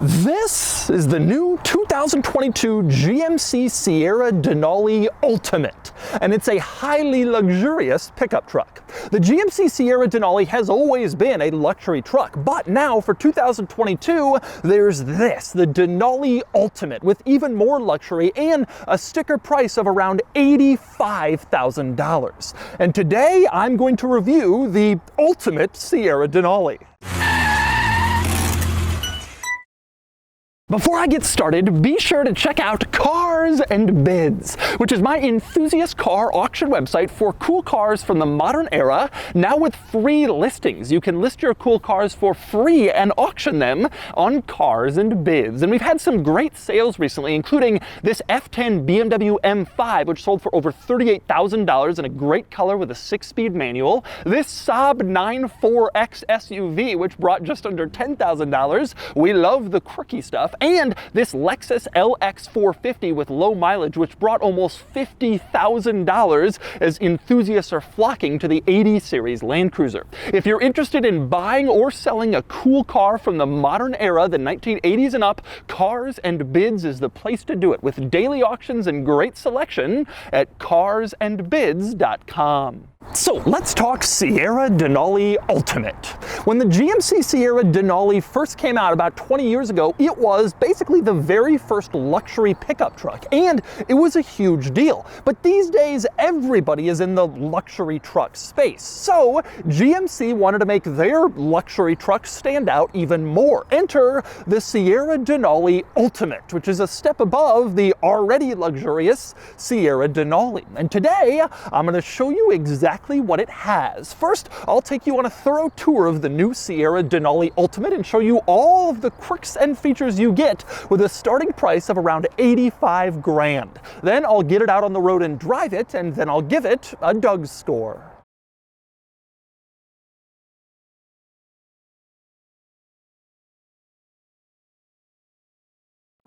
This is the new 2022 GMC Sierra Denali Ultimate, and it's a highly luxurious pickup truck. The GMC Sierra Denali has always been a luxury truck, but now for 2022, there's this, the Denali Ultimate, with even more luxury and a sticker price of around $85,000. And today, I'm going to review the Ultimate Sierra Denali. Before I get started, be sure to check out Cars and Bids, which is my enthusiast car auction website for cool cars from the modern era, now with free listings. You can list your cool cars for free and auction them on Cars and Bids. And we've had some great sales recently, including this F10 BMW M5, which sold for over $38,000 in a great color with a 6-speed manual. This Saab 9-4X SUV, which brought just under $10,000. We love the quirky stuff. And this Lexus LX 450 with low mileage, which brought almost $50,000 as enthusiasts are flocking to the 80 series Land Cruiser. If you're interested in buying or selling a cool car from the modern era, the 1980s and up, Cars and Bids is the place to do it, with daily auctions and great selection at carsandbids.com. So let's talk Sierra Denali Ultimate. When the GMC Sierra Denali first came out about 20 years ago, it was basically the very first luxury pickup truck, and it was a huge deal. But these days, everybody is in the luxury truck space. So GMC wanted to make their luxury truck stand out even more. Enter the Sierra Denali Ultimate, which is a step above the already luxurious Sierra Denali. And today, I'm going to show you exactly what it has. First, I'll take you on a thorough tour of the new Sierra Denali Ultimate and show you all of the quirks and features you get with a starting price of around 85 grand. Then I'll get it out on the road and drive it, and then I'll give it a Doug's score.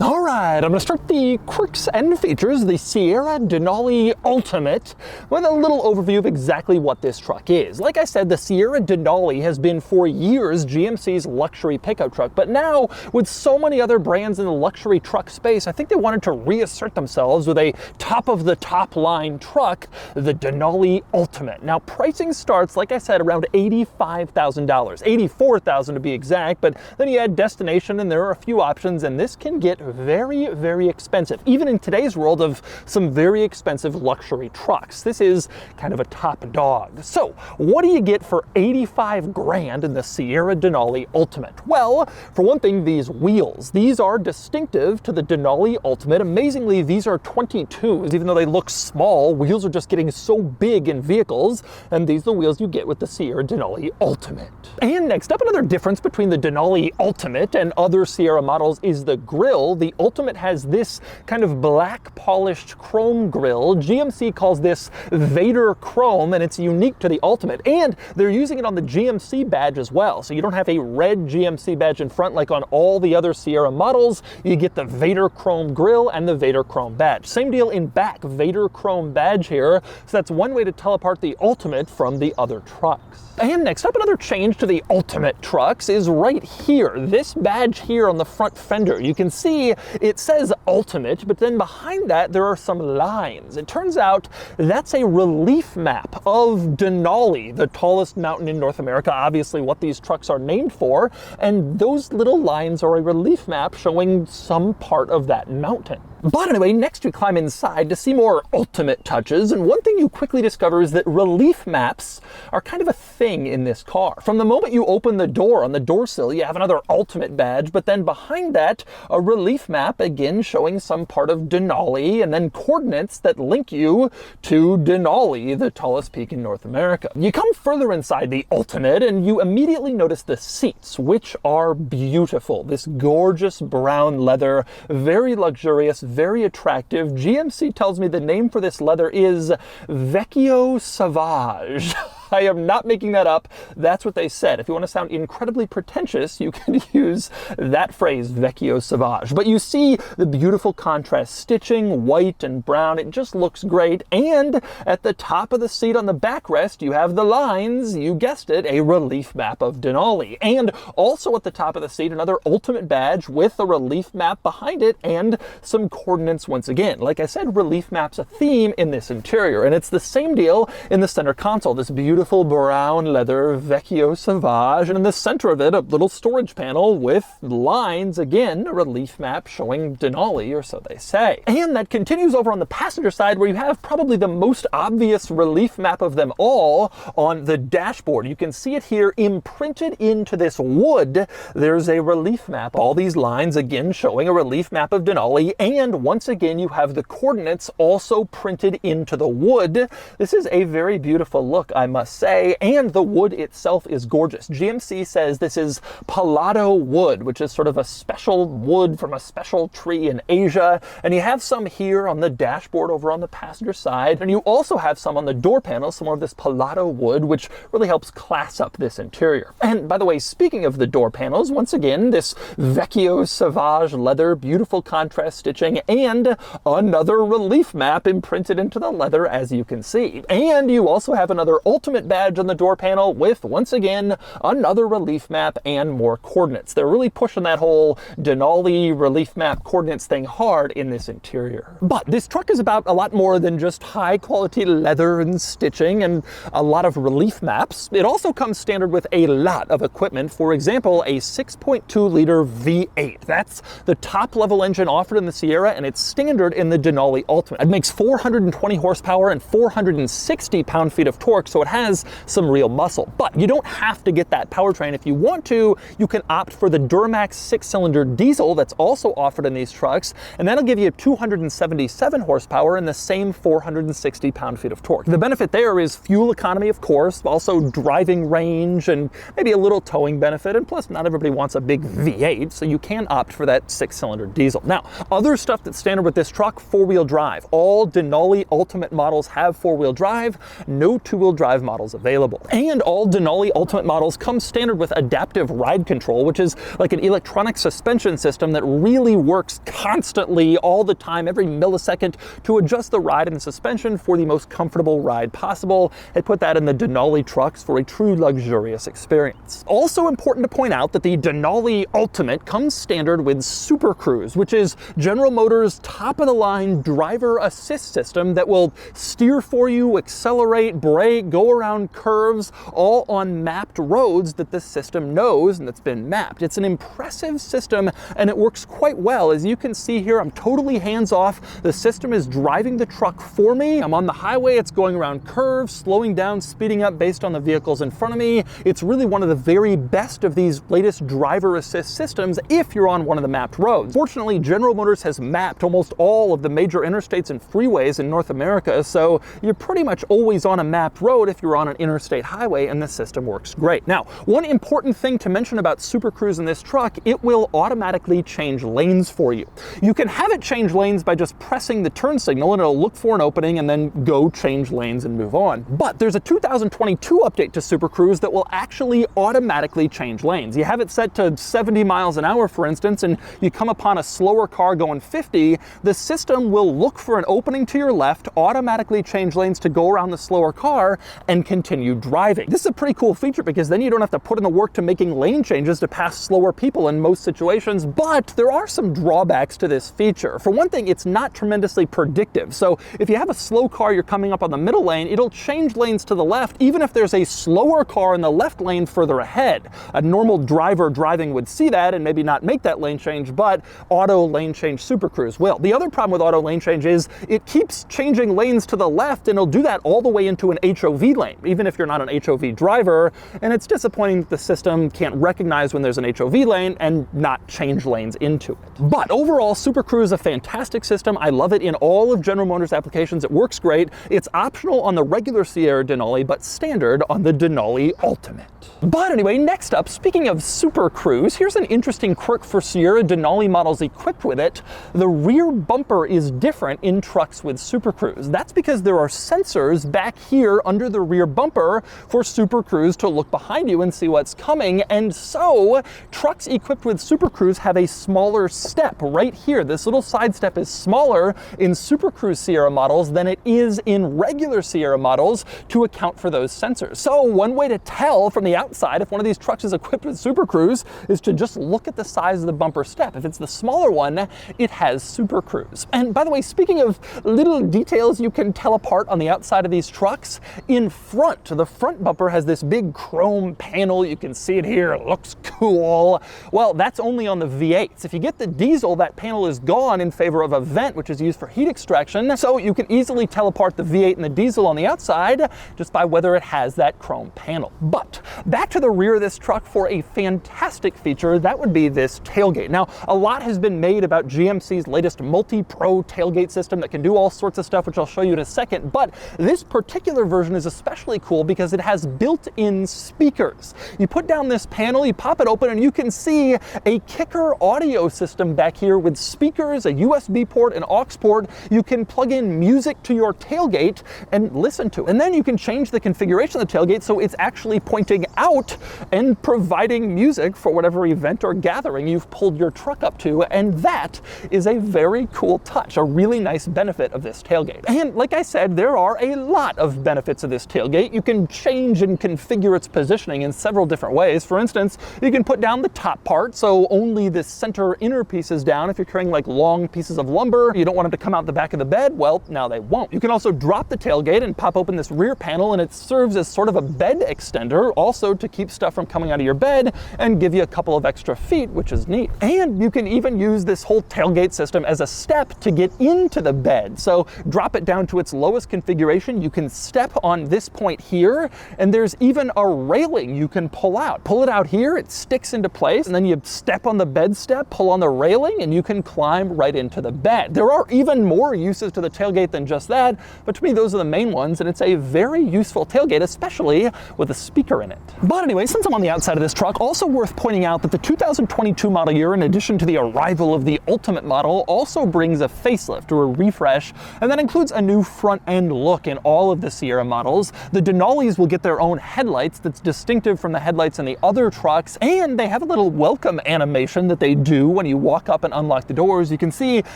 Alright, I'm going to start the quirks and features, the Sierra Denali Ultimate, with a little overview of exactly what this truck is. Like I said, the Sierra Denali has been for years GMC's luxury pickup truck, but now with so many other brands in the luxury truck space, I think they wanted to reassert themselves with a top-of-the-top line truck, the Denali Ultimate. Now, pricing starts, like I said, around $85,000, $84,000 to be exact, but then you add destination and there are a few options, and this can get very, very expensive, even in today's world of some very expensive luxury trucks. This is kind of a top dog. So what do you get for 85 grand in the Sierra Denali Ultimate? Well, for one thing, these wheels. These are distinctive to the Denali Ultimate. Amazingly, these are 22s, even though they look small. Wheels are just getting so big in vehicles, and these are the wheels you get with the Sierra Denali Ultimate. And next up, another difference between the Denali Ultimate and other Sierra models is the grille. The Ultimate has this kind of black polished chrome grille. GMC calls this Vader Chrome, and it's unique to the Ultimate. And they're using it on the GMC badge as well. So you don't have a red GMC badge in front like on all the other Sierra models. You get the Vader Chrome grille and the Vader Chrome badge. Same deal in back, Vader Chrome badge here. So that's one way to tell apart the Ultimate from the other trucks. And next up, another change to the Ultimate trucks is right here. This badge here on the front fender. You can see it says Ultimate, but then behind that there are some lines. It turns out that's a relief map of Denali, the tallest mountain in North America, obviously what these trucks are named for, and those little lines are a relief map showing some part of that mountain. But anyway, next we climb inside to see more Ultimate touches, and one thing you quickly discover is that relief maps are kind of a thing in this car. From the moment you open the door, on the door sill you have another Ultimate badge, but then behind that a relief map again showing some part of Denali, and then coordinates that link you to Denali, the tallest peak in North America. You come further inside the Ultimate and you immediately notice the seats, which are beautiful. This gorgeous brown leather, very luxurious, very attractive. GMC tells me the name for this leather is Vecchio Sauvage. I am not making that up. That's what they said. If you want to sound incredibly pretentious, you can use that phrase, vecchio sauvage. But you see the beautiful contrast stitching, white and brown. It just looks great. And at the top of the seat on the backrest, you have the lines, you guessed it, a relief map of Denali. And also at the top of the seat, another ultimate badge with a relief map behind it and some coordinates once again. Like I said, relief map's a theme in this interior. And it's the same deal in the center console, this beautiful brown leather vecchio sauvage. And in the center of it, a little storage panel with lines, again, a relief map showing Denali, or so they say. And that continues over on the passenger side, where you have probably the most obvious relief map of them all on the dashboard. You can see it here imprinted into this wood. There's a relief map. All these lines, again, showing a relief map of Denali. And once again, you have the coordinates also printed into the wood. This is a very beautiful look, I must say. And the wood itself is gorgeous. GMC says this is Palado wood, which is sort of a special wood from a special tree in Asia. And you have some here on the dashboard over on the passenger side. And you also have some on the door panel, some more of this Palado wood, which really helps class up this interior. And by the way, speaking of the door panels, once again, this vecchio sauvage leather, beautiful contrast stitching, and another relief map imprinted into the leather, as you can see. And you also have another ultimate badge on the door panel with, once again, another relief map and more coordinates. They're really pushing that whole Denali relief map coordinates thing hard in this interior. But this truck is about a lot more than just high quality leather and stitching and a lot of relief maps. It also comes standard with a lot of equipment. For example, a 6.2 liter V8. That's the top level engine offered in the Sierra, and it's standard in the Denali Ultimate. It makes 420 horsepower and 460 pound-feet of torque, so it has some real muscle. But you don't have to get that powertrain. If you want to, you can opt for the Duramax 6-cylinder diesel that's also offered in these trucks, and that'll give you 277 horsepower and the same 460 pound-feet of torque. The benefit there is fuel economy, of course, also driving range and maybe a little towing benefit, and plus not everybody wants a big V8, so you can opt for that 6-cylinder diesel. Now, other stuff that's standard with this truck, 4-wheel drive. All Denali Ultimate models have 4-wheel drive, no 2-wheel drive models available. And all Denali Ultimate models come standard with adaptive ride control, which is like an electronic suspension system that really works constantly all the time, every millisecond, to adjust the ride and the suspension for the most comfortable ride possible. They put that in the Denali trucks for a true luxurious experience. Also important to point out that the Denali Ultimate comes standard with Super Cruise, which is General Motors' top-of-the-line driver assist system that will steer for you, accelerate, brake, go around curves, all on mapped roads that the system knows and that's been mapped. It's an impressive system, and it works quite well. As you can see here, I'm totally hands-off. The system is driving the truck for me. I'm on the highway, it's going around curves, slowing down, speeding up based on the vehicles in front of me. It's really one of the very best of these latest driver assist systems if you're on one of the mapped roads. Fortunately, General Motors has mapped almost all of the major interstates and freeways in North America, so you're pretty much always on a mapped road if you're on an interstate highway, and the system works great. Now, one important thing to mention about Super Cruise in this truck, it will automatically change lanes for you. You can have it change lanes by just pressing the turn signal, and it'll look for an opening and then go change lanes and move on. But there's a 2022 update to Super Cruise that will actually automatically change lanes. You have it set to 70 miles an hour, for instance, and you come upon a slower car going 50, the system will look for an opening to your left, automatically change lanes to go around the slower car, and continue driving. This is a pretty cool feature because then you don't have to put in the work to making lane changes to pass slower people in most situations, but there are some drawbacks to this feature. For one thing, it's not tremendously predictive. So if you have a slow car, you're coming up on the middle lane, it'll change lanes to the left, even if there's a slower car in the left lane further ahead. A normal driver driving would see that and maybe not make that lane change, but auto lane change Super Cruise will. The other problem with auto lane change is it keeps changing lanes to the left, and it'll do that all the way into an HOV lane, even if you're not an HOV driver, and it's disappointing that the system can't recognize when there's an HOV lane and not change lanes into it. But overall, Super Cruise is a fantastic system. I love it in all of General Motors applications. It works great. It's optional on the regular Sierra Denali, but standard on the Denali Ultimate. But anyway, next up, speaking of Super Cruise, here's an interesting quirk for Sierra Denali models equipped with it. The rear bumper is different in trucks with Super Cruise. That's because there are sensors back here under the rear rear bumper for Super Cruise to look behind you and see what's coming. And so trucks equipped with Super Cruise have a smaller step right here. This little side step is smaller in Super Cruise Sierra models than it is in regular Sierra models to account for those sensors. So one way to tell from the outside if one of these trucks is equipped with Super Cruise is to just look at the size of the bumper step. If it's the smaller one, it has Super Cruise. And by the way, speaking of little details you can tell apart on the outside of these trucks, in front, the front bumper has this big chrome panel. You can see it here. It looks cool. Well, that's only on the V8s. If you get the diesel, that panel is gone in favor of a vent, which is used for heat extraction. So you can easily tell apart the V8 and the diesel on the outside just by whether it has that chrome panel. But back to the rear of this truck for a fantastic feature, that would be this tailgate. Now, a lot has been made about GMC's latest multi-pro tailgate system that can do all sorts of stuff, which I'll show you in a second, but this particular version is especially cool because it has built-in speakers. You put down this panel, you pop it open, and you can see a kicker audio system back here with speakers, a USB port, an aux port. You can plug in music to your tailgate and listen to it. And then you can change the configuration of the tailgate so it's actually pointing out and providing music for whatever event or gathering you've pulled your truck up to, and that is a very cool touch, a really nice benefit of this tailgate. And like I said, there are a lot of benefits of this tailgate. You can change and configure its positioning in several different ways. For instance, you can put down the top part so only the center inner piece is down. If you're carrying like long pieces of lumber, you don't want them to come out the back of the bed, well, now they won't. You can also drop the tailgate and pop open this rear panel, and it serves as sort of a bed extender, also to keep stuff from coming out of your bed and give you a couple of extra feet, which is neat. And you can even use this whole tailgate system as a step to get into the bed. So drop it down to its lowest configuration. You can step on this point here, and there's even a railing you can pull out. Pull it out here, it sticks into place, and then you step on the bed step, pull on the railing, and you can climb right into the bed. There are even more uses to the tailgate than just that, but to me those are the main ones, and it's a very useful tailgate, especially with a speaker in it. But anyway, since I'm on the outside of this truck, also worth pointing out that the 2022 model year, in addition to the arrival of the Ultimate model, also brings a facelift or a refresh, and that includes a new front end look in all of the Sierra models. The Denalis will get their own headlights that's distinctive from the headlights in the other trucks, and they have a little welcome animation that they do when you walk up and unlock the doors. You can see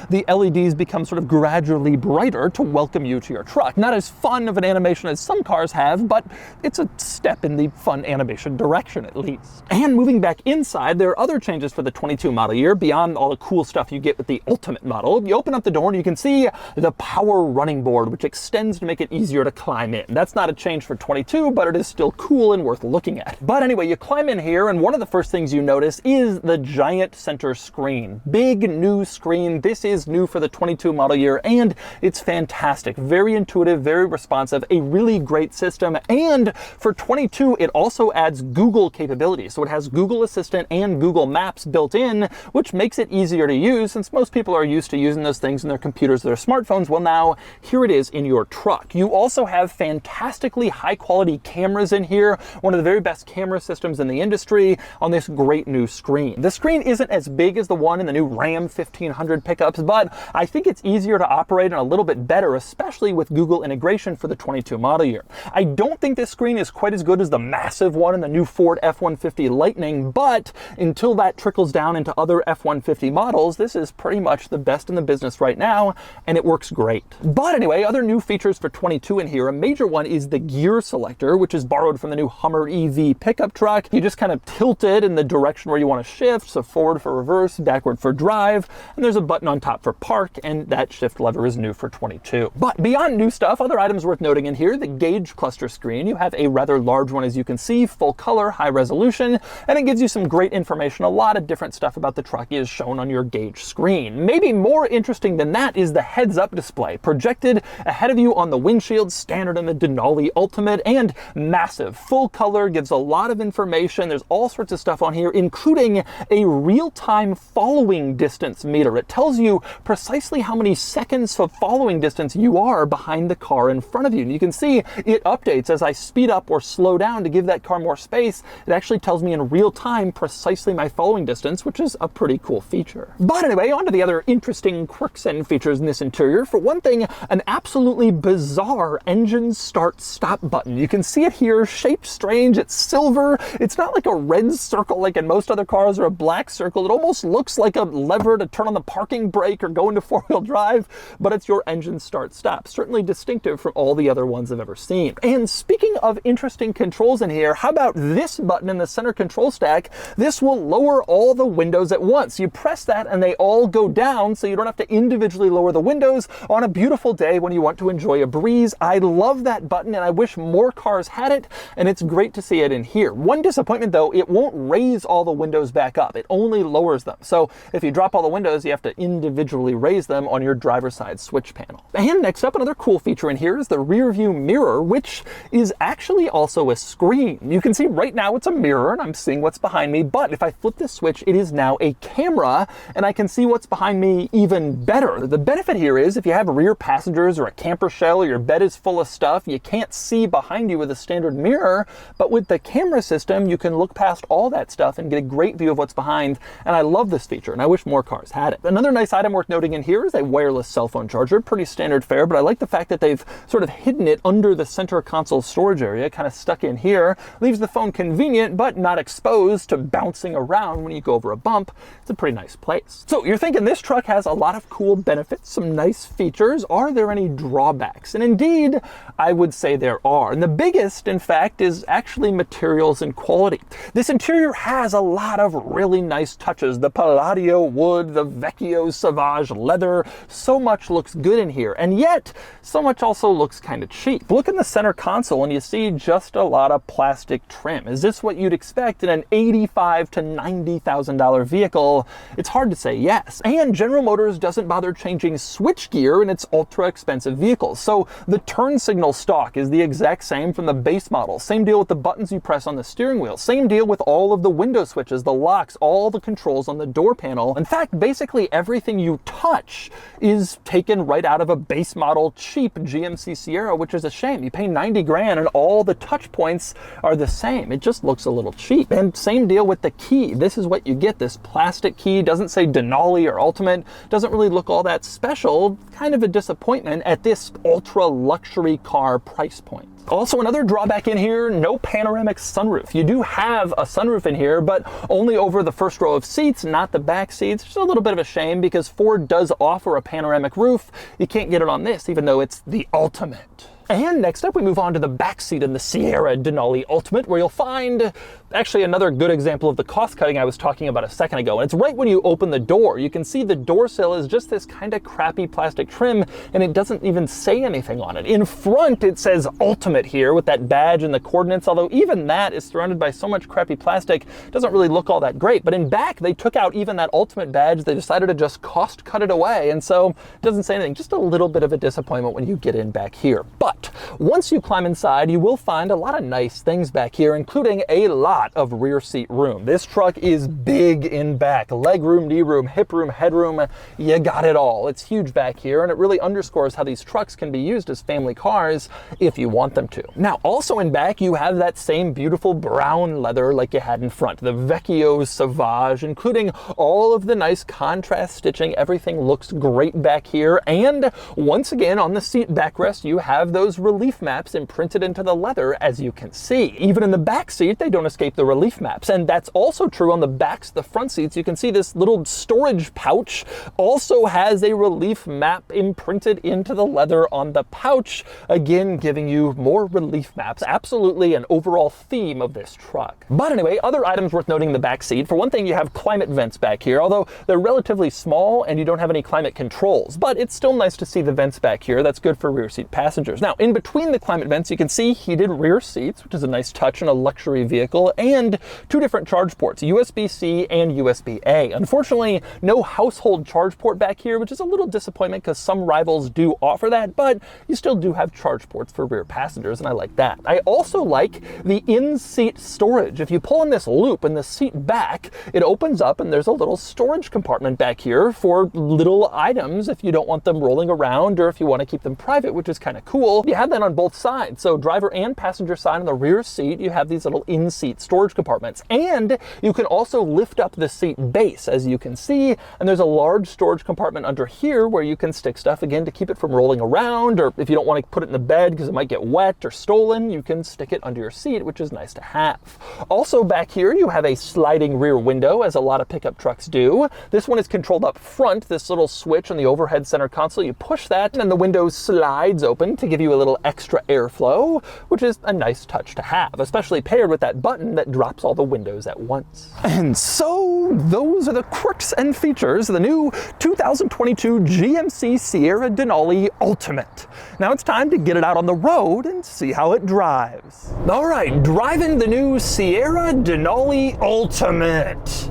the LEDs become sort of gradually brighter to welcome you to your truck. Not as fun of an animation as some cars have, but it's a step in the fun animation direction at least. And moving back inside, there are other changes for the 22 model year beyond all the cool stuff you get with the Ultimate model. You open up the door and you can see the power running board, which extends to make it easier to climb in. That's not a change for 22, but it is still cool and worth looking at. But anyway, you climb in here, and one of the first things you notice is the giant center screen. Big new screen. This is new for the 22 model year, and it's fantastic. Very intuitive, very responsive, a really great system. And for 22, it also adds Google capabilities. So it has Google Assistant and Google Maps built in, which makes it easier to use since most people are used to using those things in their computers, their smartphones. Well, now here it is in your truck. You also have fantastically high quality cameras in here, one of the very best camera systems in the industry on this great new screen. The screen isn't as big as the one in the new Ram 1500 pickups, but I think it's easier to operate and a little bit better, especially with Google integration for the 22 model year. I don't think this screen is quite as good as the massive one in the new Ford F-150 Lightning, but until that trickles down into other F-150 models, this is pretty much the best in the business right now, and it works great. But anyway, other new features for 22 in here, a major one is the gear selector, which is borrowed from the new Hummer EV pickup truck. You just kind of tilt it in the direction where you want to shift, so forward for reverse, backward for drive, and there's a button on top for park, and that shift lever is new for 22. But beyond new stuff, other items worth noting in here, the gauge cluster screen. You have a rather large one, as you can see, full color, high resolution, and it gives you some great information. A lot of different stuff about the truck is shown on your gauge screen. Maybe more interesting than that is the heads-up display, projected ahead of you on the windshield, standard in the Denali Ultimate, and massive. Full color, gives a lot of information. There's all sorts of stuff on here, including a real-time following distance meter. It tells you precisely how many seconds of following distance you are behind the car in front of you. And you can see it updates as I speed up or slow down to give that car more space. It actually tells me in real time precisely my following distance, which is a pretty cool feature. But anyway, on to the other interesting quirks and features in this interior. For one thing, an absolutely bizarre engine start stop button. You can see it here, shaped strange, it's silver. It's not like a red circle like in most other cars or a black circle. It almost looks like a lever to turn on the parking brake or go into four-wheel drive, but it's your engine start stop. Certainly distinctive from all the other ones I've ever seen. And speaking of interesting controls in here, how about this button in the center control stack? This will lower all the windows at once. You press that and they all go down, so you don't have to individually lower the windows on a beautiful day when you want to enjoy a breeze. I love that button and I wish more cars had it, and it's great to see it in here. One disappointment though, it won't raise all the windows back up. It only lowers them. So if you drop all the windows, you have to individually raise them on your driver's side switch panel. And next up, another cool feature in here is the rear view mirror, which is actually also a screen. You can see right now it's a mirror and I'm seeing what's behind me, but if I flip this switch, it is now a camera and I can see what's behind me even better. The benefit here is if you have rear passengers or a camper shell or your bed is full of stuff, you can't see behind you with a standard mirror, but with the camera system, you can look past all that stuff and get a great view of what's behind, and I love this feature and I wish more cars had it. Another nice item worth noting in here is a wireless cell phone charger. Pretty standard fare, but I like the fact that they've sort of hidden it under the center console storage area, kind of stuck in here. Leaves the phone convenient, but not exposed to bouncing around when you go over a bump. It's a pretty nice place. So you're thinking this truck has a lot of cool benefits, some nice features. Are there any drawbacks? And indeed, I would say there are. And the biggest, in fact, is actually materials and quality. This interior has a lot of really nice touches. The Palladio wood, the Vecchio Sauvage leather, so much looks good in here. And yet, so much also looks kind of cheap. Look in the center console and you see just a lot of plastic trim. Is this what you'd expect in an $85,000 to $90,000 vehicle? It's hard to say yes. And General Motors doesn't bother changing switchgear in its ultra expensive vehicles. So the turn signal stock is the exact same from the base model. Same deal with the buttons you press on the steering wheel. Same deal with all of the window switches, the locks, all the controls on the door panel. In fact, basically everything you touch is taken right out of a base model cheap GMC Sierra, which is a shame. You pay 90 grand and all the touch points are the same. It just looks a little cheap. And same deal with the key. This is what you get. This plastic key doesn't say Denali or Ultimate, doesn't really look all that special. Kind of a disappointment at this ultra luxury car price point. Also, another drawback in here, no panoramic sunroof. You do have a sunroof in here, but only over the first row of seats, not the back seats. It's a little bit of a shame because Ford does offer a panoramic roof. You can't get it on this, even though it's the Ultimate. And next up, we move on to the back seat in the Sierra Denali Ultimate, where you'll find actually another good example of the cost cutting I was talking about a second ago. And it's right when you open the door. You can see the door sill is just this kind of crappy plastic trim, and it doesn't even say anything on it. In front, it says Ultimate here with that badge and the coordinates, although even that is surrounded by so much crappy plastic, it doesn't really look all that great. But in back, they took out even that Ultimate badge. They decided to just cost cut it away, and so it doesn't say anything. Just a little bit of a disappointment when you get in back here. But once you climb inside, you will find a lot of nice things back here, including a lot of rear seat room. This truck is big in back. Leg room, knee room, hip room, headroom, you got it all. It's huge back here, and it really underscores how these trucks can be used as family cars if you want them to. Now, also in back, you have that same beautiful brown leather like you had in front, the Vecchio Sauvage, including all of the nice contrast stitching. Everything looks great back here, and once again, on the seat backrest, you have those relief maps imprinted into the leather, as you can see. Even in the back seat, they don't escape the relief maps, and that's also true on the backs, the front seats. You can see this little storage pouch also has a relief map imprinted into the leather on the pouch, again giving you more relief maps. Absolutely an overall theme of this truck. But anyway, other items worth noting in the back seat. For one thing, you have climate vents back here, although they're relatively small and you don't have any climate controls, but it's still nice to see the vents back here. That's good for rear seat passengers. Now, in between the climate vents, you can see heated rear seats, which is a nice touch in a luxury vehicle, and two different charge ports, USB-C and USB-A. Unfortunately, no household charge port back here, which is a little disappointment because some rivals do offer that, but you still do have charge ports for rear passengers, and I like that. I also like the in-seat storage. If you pull in this loop in the seat back, it opens up and there's a little storage compartment back here for little items if you don't want them rolling around or if you want to keep them private, which is kind of cool. You have that on both sides. So driver and passenger side on the rear seat, you have these little in-seat storage compartments. And you can also lift up the seat base, as you can see. And there's a large storage compartment under here where you can stick stuff, again, to keep it from rolling around, or if you don't want to put it in the bed because it might get wet or stolen, you can stick it under your seat, which is nice to have. Also back here, you have a sliding rear window, as a lot of pickup trucks do. This one is controlled up front, this little switch on the overhead center console. You push that and then the window slides open to give you a little extra airflow, which is a nice touch to have, especially paired with that button that drops all the windows at once. And so those are the quirks and features of the new 2022 GMC Sierra Denali Ultimate. Now it's time to get it out on the road and see how it drives. All right, driving the new Sierra Denali Ultimate.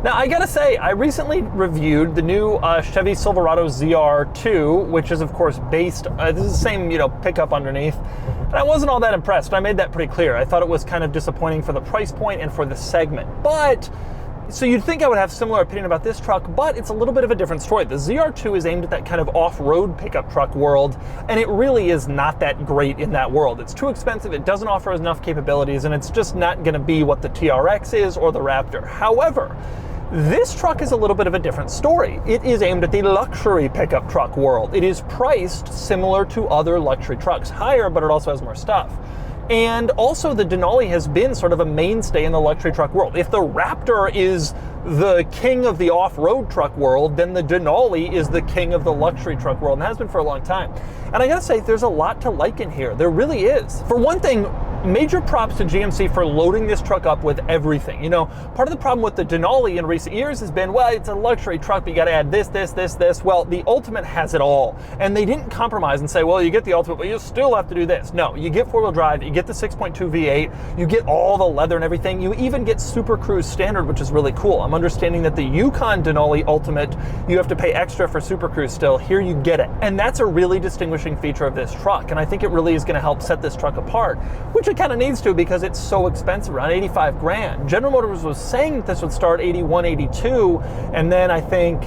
Now I gotta say, I recently reviewed the new Chevy Silverado ZR2, which is of course based, this is the same, pickup underneath, and I wasn't all that impressed. I made that pretty clear. I thought it was kind of disappointing for the price point and for the segment. But, so you'd think I would have similar opinion about this truck, but it's a little bit of a different story. The ZR2 is aimed at that kind of off-road pickup truck world, and it really is not that great in that world. It's too expensive, it doesn't offer enough capabilities, and it's just not gonna be what the TRX is or the Raptor. However, this truck is a little bit of a different story. It is aimed at the luxury pickup truck world. It is priced similar to other luxury trucks, higher, but it also has more stuff. And also the Denali has been sort of a mainstay in the luxury truck world. If the Raptor is the king of the off-road truck world, then the Denali is the king of the luxury truck world, and has been for a long time. And I gotta say, there's a lot to like in here. There really is. For one thing, major props to GMC for loading this truck up with everything. Part of the problem with the Denali in recent years has been, well, it's a luxury truck, but you gotta add this, this, this, this. Well, the Ultimate has it all. And they didn't compromise and say, well, you get the Ultimate, but you still have to do this. No, you get four-wheel drive, you get the 6.2 V8, you get all the leather and everything. You even get Super Cruise Standard, which is really cool. I'm understanding that the Yukon Denali Ultimate, you have to pay extra for Super Cruise still. Here you get it. And that's a really distinguishing feature of this truck. And I think it really is gonna help set this truck apart, which it kind of needs to because it's so expensive, around 85 grand. General Motors was saying that this would start 81, 82, and then I think,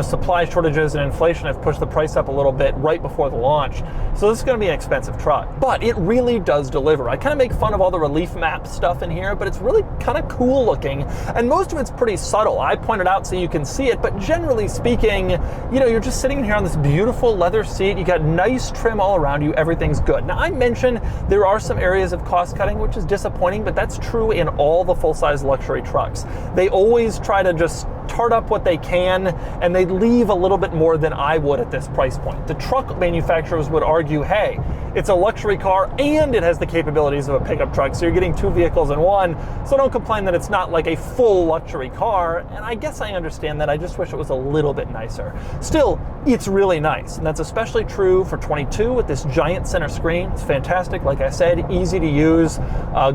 supply shortages and inflation have pushed the price up a little bit right before the launch. So this is gonna be an expensive truck, but it really does deliver. I kind of make fun of all the relief map stuff in here, but it's really kind of cool looking, and most of it's pretty subtle. I pointed out so you can see it, but generally speaking, you're just sitting here on this beautiful leather seat, you got nice trim all around you, everything's good. Now I mentioned there are some areas of cost cutting, which is disappointing, but that's true in all the full-size luxury trucks. They always try to just tart up what they can, and they leave a little bit more than I would at this price point. The truck manufacturers would argue, hey, it's a luxury car and it has the capabilities of a pickup truck, so you're getting two vehicles in one, so don't complain that it's not like a full luxury car. And I guess I understand that. I just wish it was a little bit nicer. Still, it's really nice, and that's especially true for 22 with this giant center screen. It's fantastic, like I said, easy to use.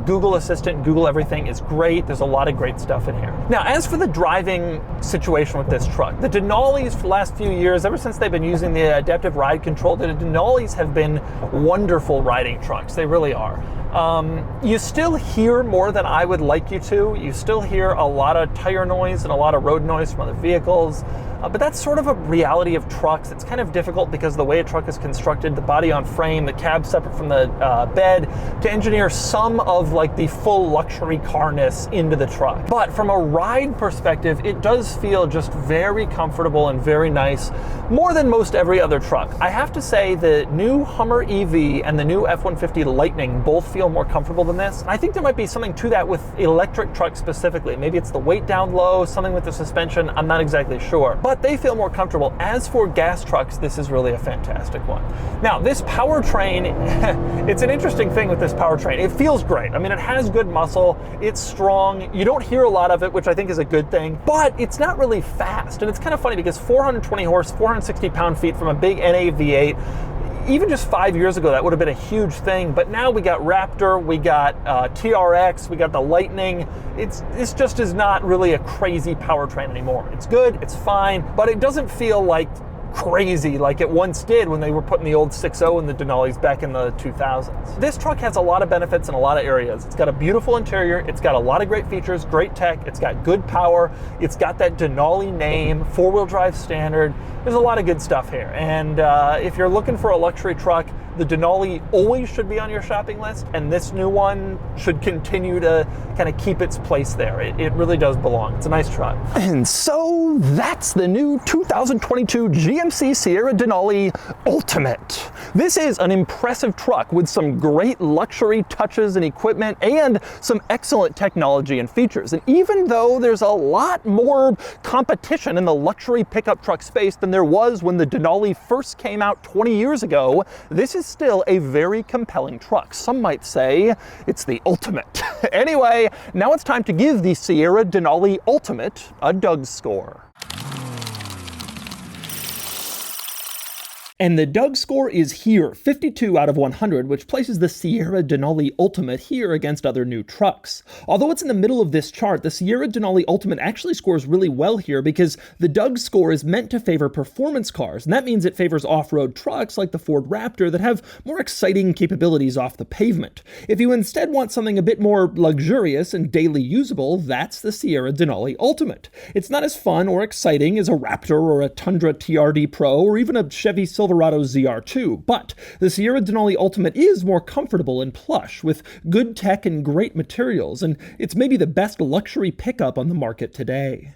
Google Assistant, Google everything is great. There's a lot of great stuff in here. Now, as for the driving situation with this truck, the Denalis for the last few years, ever since they've been using the adaptive ride control, the Denalis have been wonderful riding trucks. They really are. You still hear more than I would like you to. You still hear a lot of tire noise and a lot of road noise from other vehicles. But that's sort of a reality of trucks. It's kind of difficult because of the way a truck is constructed, the body on frame, the cab separate from the bed, to engineer some of like the full luxury carness into the truck. But from a ride perspective, it does feel just very comfortable and very nice, more than most every other truck. I have to say the new Hummer EV and the new F-150 Lightning both feel more comfortable than this. I think there might be something to that with electric trucks specifically. Maybe it's the weight down low, something with the suspension, I'm not exactly sure. But they feel more comfortable. As for gas trucks, this is really a fantastic one. Now, this powertrain, it's an interesting thing with this powertrain. It feels great. I mean, it has good muscle, it's strong, you don't hear a lot of it, which I think is a good thing, but it's not really fast. And it's kind of funny because 420 horse, 460 pound-feet from a big NA V8, even just 5 years ago, that would have been a huge thing. But now we got Raptor, we got TRX, we got the Lightning. This just is not really a crazy powertrain anymore. It's good, it's fine, but it doesn't feel like crazy like it once did when they were putting the old 6.0 in the Denalis back in the 2000s. This truck has a lot of benefits in a lot of areas. It's got a beautiful interior, it's got a lot of great features, great tech, it's got good power, it's got that Denali name, four-wheel drive standard. There's a lot of good stuff here. And if you're looking for a luxury truck, the Denali always should be on your shopping list, and this new one should continue to kind of keep its place there. It really does belong. It's a nice truck. And so that's the new 2022 GMC Sierra Denali Ultimate. This is an impressive truck with some great luxury touches and equipment and some excellent technology and features. And even though there's a lot more competition in the luxury pickup truck space than there was when the Denali first came out 20 years ago, this is still a very compelling truck. Some might say it's the ultimate. Anyway, now it's time to give the Sierra Denali Ultimate a DOUGSCORE. And the DOUGSCORE is here, 52 out of 100, which places the Sierra Denali Ultimate here against other new trucks. Although it's in the middle of this chart, the Sierra Denali Ultimate actually scores really well here because the DOUGSCORE is meant to favor performance cars, and that means it favors off-road trucks like the Ford Raptor that have more exciting capabilities off the pavement. If you instead want something a bit more luxurious and daily usable, that's the Sierra Denali Ultimate. It's not as fun or exciting as a Raptor or a Tundra TRD Pro or even a Chevy Silverado ZR2, but the Sierra Denali Ultimate is more comfortable and plush with good tech and great materials, and it's maybe the best luxury pickup on the market today.